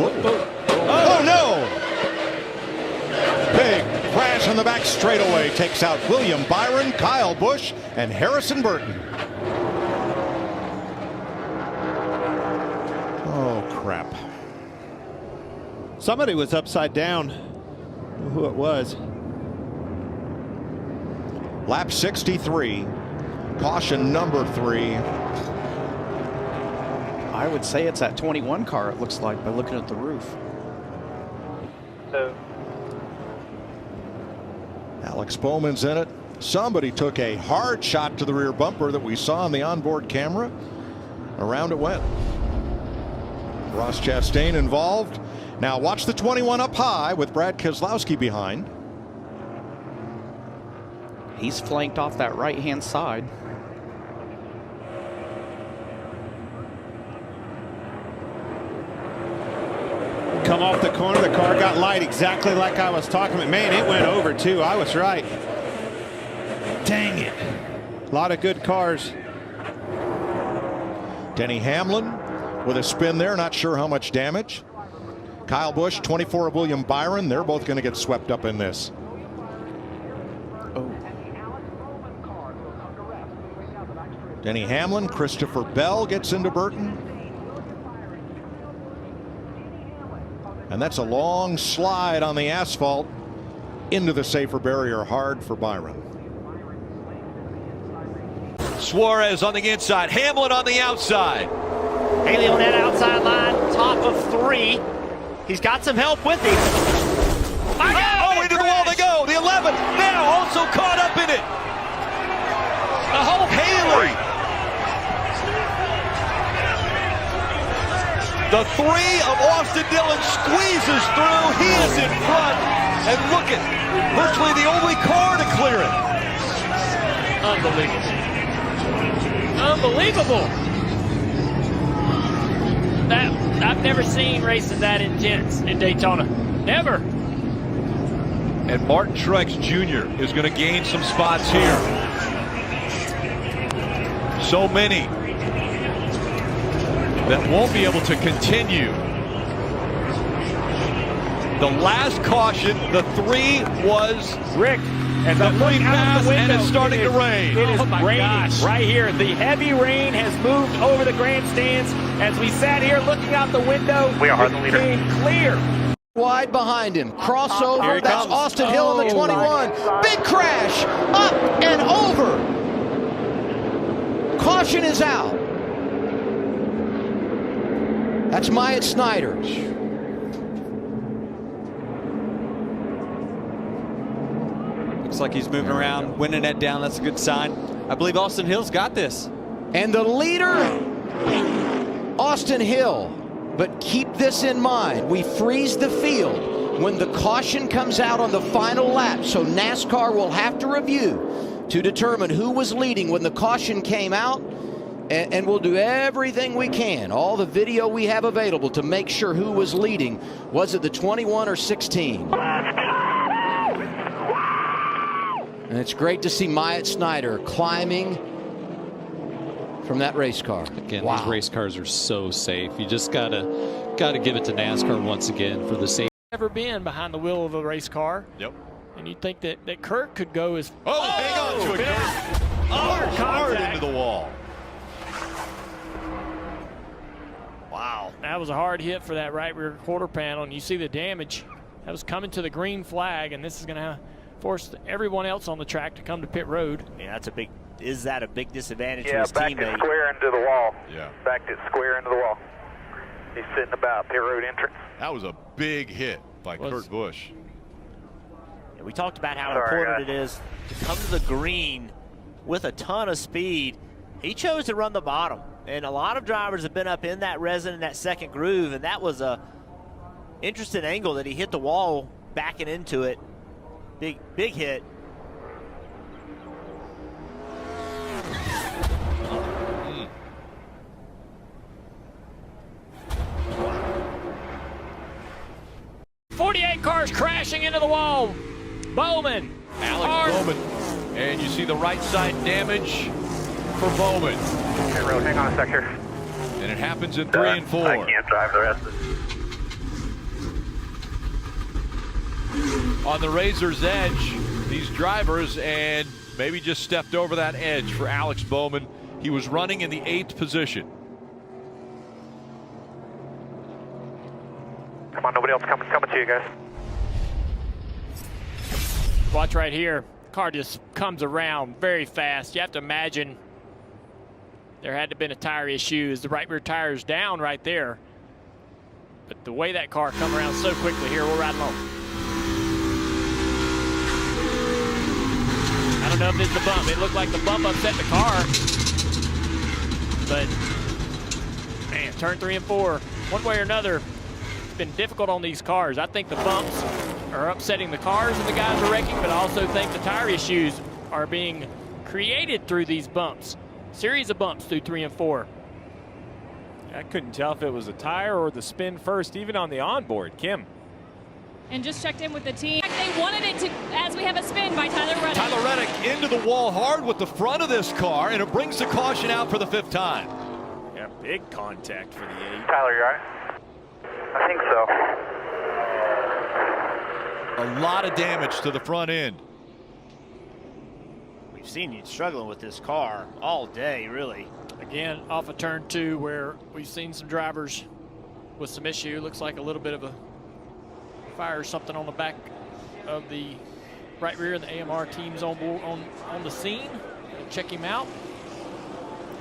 Oh, no! Big crash on the back straightaway takes out William Byron, Kyle Busch, and Harrison Burton. Oh, crap. Somebody was upside down. Who it was. Lap 63. Caution number 3. I would say it's that 21 car, it looks like, by looking at the roof. Alex Bowman's in it. Somebody took a hard shot to the rear bumper that we saw on the onboard camera. Around it went. Ross Chastain involved. Now watch the 21 up high with Brad Keselowski behind. He's flanked off that right-hand side. Come off the corner, the car got light exactly like I was talking about. Man, it went over too. I was right. Dang it. A lot of good cars. Denny Hamlin with a spin there, not sure how much damage. Kyle Busch, 24 of William Byron. They're both going to get swept up in this. Oh. Denny Hamlin, Christopher Bell gets into Burton. And that's a long slide on the asphalt into the safer barrier, hard for Byron. Suarez on the inside, Hamlin on the outside. Haley on that outside line, top of 3. He's got some help with him. Oh, into the wall they go. The 11 now also caught up in it. The whole Haley. The 3 of Austin Dillon squeezes through. He is in front. And look at virtually the only car to clear it. Unbelievable. That I've never seen races that intense in Daytona. Never. And Martin Truex Jr. is going to gain some spots here. So many that won't be able to continue. The last caution, the 3 was Rick. As the I'm looking out the window, and it's starting to rain. It is raining gosh. right here. The heavy rain has moved over the grandstands. As we sat here looking out the window, we are the leader. Clear. Wide behind him. Crossover. Here he That's comes. Austin Hill in the 21. Big crash. Up and over. Caution is out. That's Myatt Snider. Looks like he's moving around, winning that down. That's a good sign. I believe Austin Hill's got this. And the leader, Austin Hill. But keep this in mind. We freeze the field when the caution comes out on the final lap. So NASCAR will have to review to determine who was leading when the caution came out. And we'll do everything we can, all the video we have available, to make sure who was leading. Was it the 21 or 16? And it's great to see Myatt Snider climbing from that race car. Again, wow. These race cars are so safe. You just gotta give it to NASCAR once again for the safety. Never been behind the wheel of a race car. Yep. And you'd think that Kurt could go as... Hang on to it. Hard into the wall. Wow. That was a hard hit for that right rear quarter panel, and you see the damage. That was coming to the green flag, and this is going to force everyone else on the track to come to pit road. Yeah, that's a big. Is that a big disadvantage for his teammate? Yeah, back it square into the wall. Yeah. Backed it square into the wall. He's sitting about pit road entrance. That was a big hit by Kurt Busch. Yeah, we talked about how important it is to come to the green with a ton of speed. He chose to run the bottom, and a lot of drivers have been up in that resin in that second groove, and that was a interesting angle that he hit the wall backing into it. Big hit. Mm. 48 cars crashing into the wall. Bowman. Alex Bowman. And you see the right side damage for Bowman. Hey, Road, hang on a sec here. And it happens in 3 and 4. I can't drive the rest of it. on the razor's edge, these drivers, and maybe just stepped over that edge for Alex Bowman. He was running in the 8th position. Come on, nobody else coming to you guys. Watch right here. Car just comes around very fast. You have to imagine there had to have been a tire issue as the right rear tire is down right there. But the way that car come around so quickly here, we'll ride along. I don't know if it's the bump. It looked like the bump upset the car. But, man, turn 3 and 4, one way or another, it's been difficult on these cars. I think the bumps are upsetting the cars and the guys are wrecking, but I also think the tire issues are being created through these bumps. Series of bumps through 3 and 4. I couldn't tell if it was a tire or the spin first, even on the onboard. Kim. And just checked in with the team. They wanted it to, as we have a spin by Tyler Reddick. Tyler Reddick into the wall hard with the front of this car, and it brings the caution out for the 5th time. Yeah, big contact for the 8. Tyler, you all right? I think so. A lot of damage to the front end. We've seen you struggling with this car all day, really. Again, off of turn 2 where we've seen some drivers with some issue. Looks like a little bit of a fire or something on the back of the right rear. The AMR team's on the scene. They'll check him out.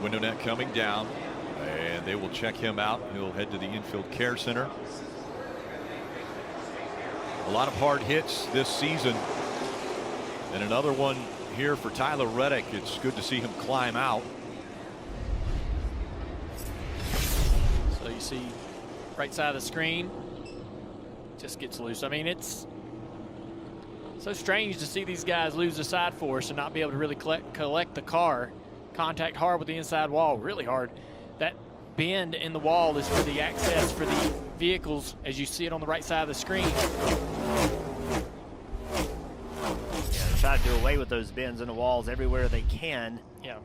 Window net coming down, and they will check him out. He'll head to the infield care center. A lot of hard hits this season, and another one here for Tyler Reddick. It's good to see him climb out. So you see right side of the screen just gets loose. I mean, it's so strange to see these guys lose the side force and not be able to really collect the car. Contact hard with the inside wall, really hard. That bend in the wall is for the access for the vehicles, as you see it on the right side of the screen. Yeah, they try to do away with those bends in the walls everywhere they can. Yeah.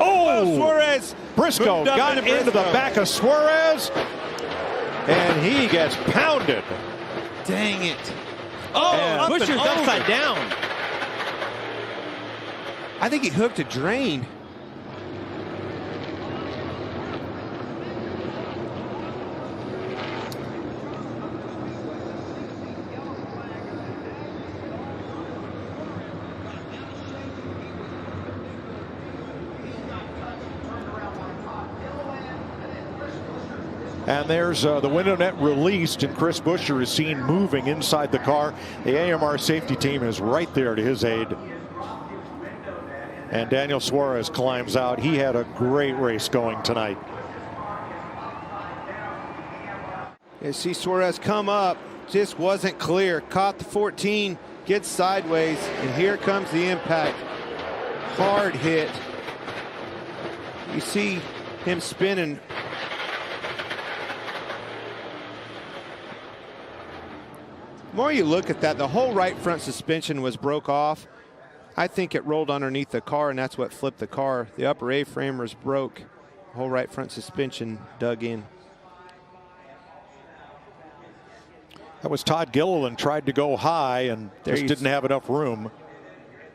Oh, Suarez. Briscoe got him into the back of Suarez, and he gets pounded. Dang it. Oh, Buscher's upside down. I think he hooked a drain. And there's the window net released, and Chris Buescher is seen moving inside the car. The AMR safety team is right there to his aid. And Daniel Suarez climbs out. He had a great race going tonight. You see Suarez come up, just wasn't clear. Caught the 14, gets sideways, and here comes the impact. Hard hit. You see him spinning. The more you look at that, the whole right front suspension was broke off. I think it rolled underneath the car, and that's what flipped the car. The upper A-framers broke. The whole right front suspension dug in. That was Todd Gilliland, tried to go high and just didn't have enough room.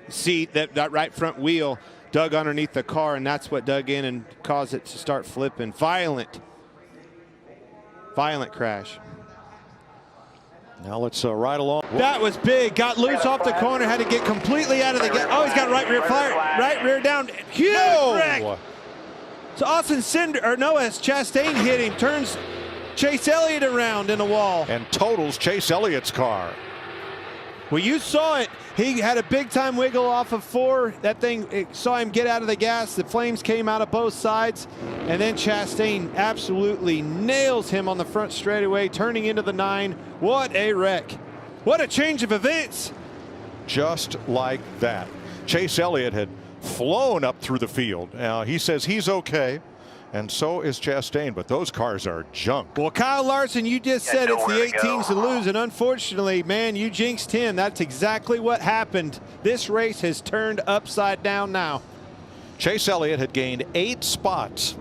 See that right front wheel dug underneath the car, and that's what dug in and caused it to start flipping. Violent crash. Now let's ride along. That was big. Got loose off the corner. Had to get completely out of the gate. Oh, he's got right rear fire. Right rear down. Huge wreck. So Austin Chastain hit him. Turns Chase Elliott around in the wall. And totals Chase Elliott's car. Well, you saw it. He had a big time wiggle off of 4. That thing, it saw him get out of the gas. The flames came out of both sides. And then Chastain absolutely nails him on the front straightaway, turning into the 9. What a wreck. What a change of events. Just like that. Chase Elliott had flown up through the field. Now, he says he's okay. And so is Chastain, but those cars are junk. Well, Kyle Larson, you just said it's the 18s to lose, and unfortunately, man, you jinxed him. That's exactly what happened. This race has turned upside down now. Chase Elliott had gained 8 spots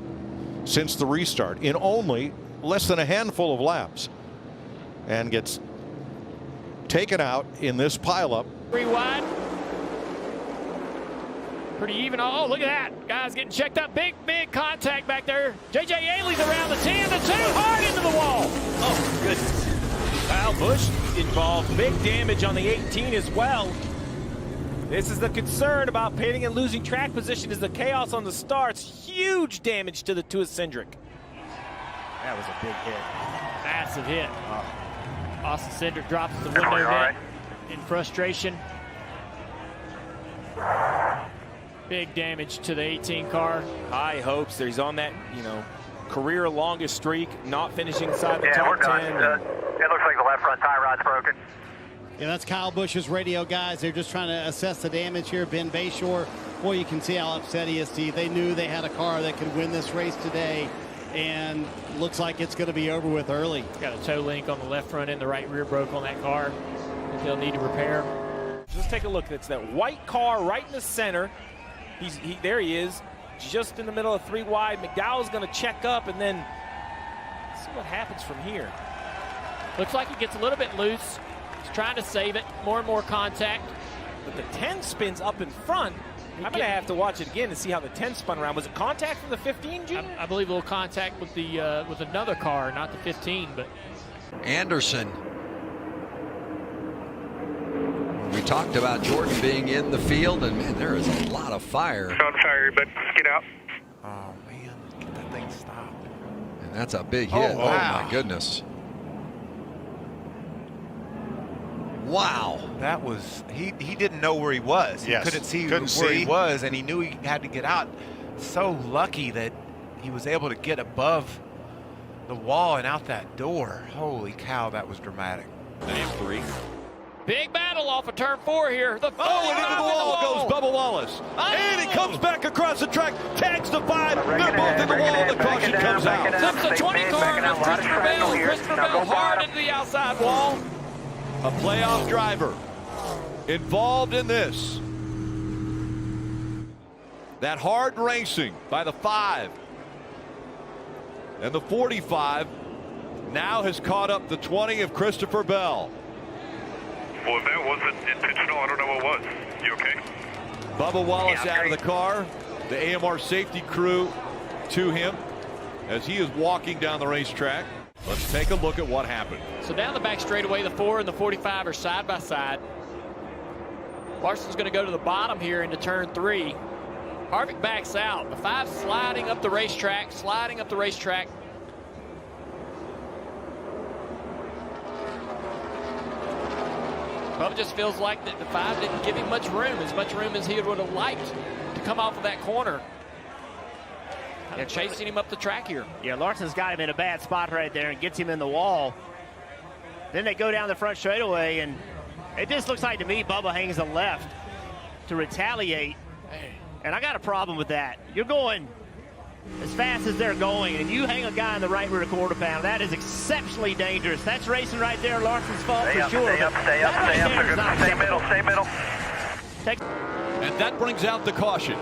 since the restart in only less than a handful of laps, and gets taken out in this pileup. 3 wide. Pretty even. Oh, look at that. Guys getting checked up. Big contact back there. J.J. Ailey's around the 10, the 2, hard into the wall. Oh, goodness. Kyle Busch involved. Big damage on the 18 as well. This is the concern about pitting and losing track position, is the chaos on the starts. Huge damage to his Cindric. That was a big hit. Massive hit. Austin Cindric drops the window vent in frustration. Big damage to the 18 car. High hopes. He's on that, career longest streak, not finishing inside the top 10. It looks like the left front tie rod's broken. Yeah, that's Kyle Busch's radio, guys. They're just trying to assess the damage here. Ben Bayshore, boy, you can see how upset he is, Steve. They knew they had a car that could win this race today, and looks like it's going to be over with early. Got a toe link on the left front end, the right rear broke on that car. They'll need to repair. Just take a look. It's that white car right in the center. There he is, just in the middle of 3 wide. McDowell's going to check up, and then see what happens from here. Looks like he gets a little bit loose. He's trying to save it. More and more contact. But the 10 spins up in front. I'm going to have to watch it again to see how the 10 spun around. Was it contact from the 15, Junior? I believe a little contact with the with another car, not the 15, but Anderson. We talked about Jordan being in the field, and man, there is a lot of fire. On fire, but get out. Oh man, get that thing stopped. And that's a big hit. Oh, wow. Oh my goodness. Wow. That was, he didn't know where he was. He couldn't see where he was, and he knew he had to get out. So lucky that he was able to get above the wall and out that door. Holy cow, that was dramatic. Name 3. big battle off of turn 4 here. And into the wall goes Bubba Wallace. And he comes back across the track, tags the 5. They're both in the wall. The caution comes out. Flips the 20 car of Christopher Bell. Christopher Bell hard into the outside wall. A playoff driver involved in this. That hard racing by the 5. And the 45 now has caught up the 20 of Christopher Bell. Well, if that wasn't intentional, I don't know what was. You okay? Bubba Wallace out of the car. The AMR safety crew to him as he is walking down the racetrack. Let's take a look at what happened. So down the back straightaway, the 4 and the 45 are side by side. Larson's going to go to the bottom here into turn 3. Harvick backs out. The 5 sliding up the racetrack, Bubba just feels like that the 5 didn't give him much room as he would have liked to come off of that corner. They're chasing him up the track here. Yeah, Larson's got him in a bad spot right there and gets him in the wall. Then they go down the front straightaway, and it just looks like to me Bubba hangs the left to retaliate. And I got a problem with that. You're going as fast as they're going, and you hang a guy in the right rear quarter pound. That is exceptionally dangerous. That's racing right there. Larson's fault for sure. Stay middle. And that brings out the caution.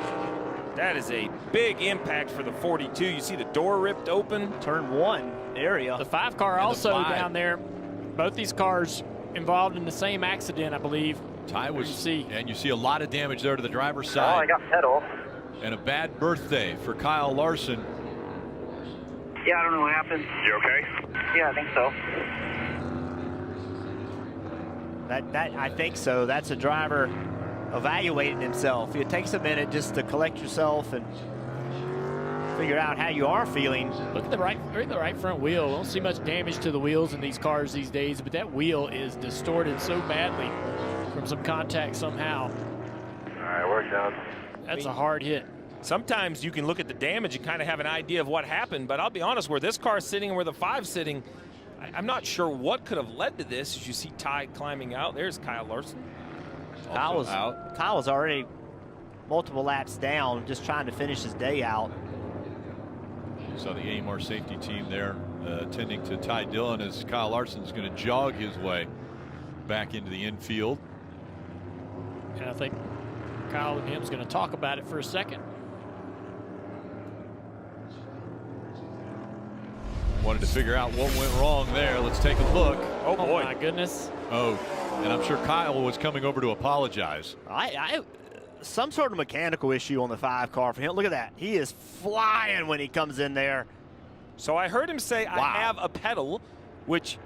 That is a big impact for the 42. You see the door ripped open. Turn 1 area. The 5 car also down there. Both these cars involved in the same accident, I believe. Ty was, and you see a lot of damage there to the driver's side. Oh, I got pedal. And a bad birthday for Kyle Larson. Yeah, I don't know what happened. You okay? Yeah, I think so. I think so. That's a driver evaluating himself. It takes a minute just to collect yourself and figure out how you are feeling. Look at the right front wheel. Don't see much damage to the wheels in these cars these days, but that wheel is distorted so badly from some contact somehow. All right, we're done. That's a hard hit. Sometimes you can look at the damage and kind of have an idea of what happened, but I'll be honest, where this car's sitting and where the 5's sitting, I'm not sure what could have led to this. As you see Ty climbing out, there's Kyle Larson. Kyle was already multiple laps down, just trying to finish his day out. So the AMR safety team there attending to Ty Dillon as Kyle Larson's going to jog his way back into the infield. And I think Kyle and him's going to talk about it for a second. Wanted to figure out what went wrong there. Let's take a look. Oh boy. My goodness. Oh, and I'm sure Kyle was coming over to apologize. Some sort of mechanical issue on the 5 car for him. Look at that. He is flying when he comes in there. So I heard him say, I have a pedal, which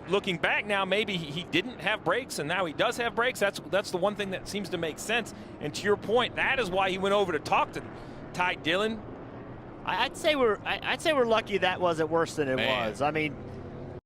looking back now, maybe he didn't have brakes and now he does have brakes. That's the one thing that seems to make sense. And to your point, that is why he went over to talk to Ty Dillon. I'd say we're lucky that wasn't worse than it was. I mean,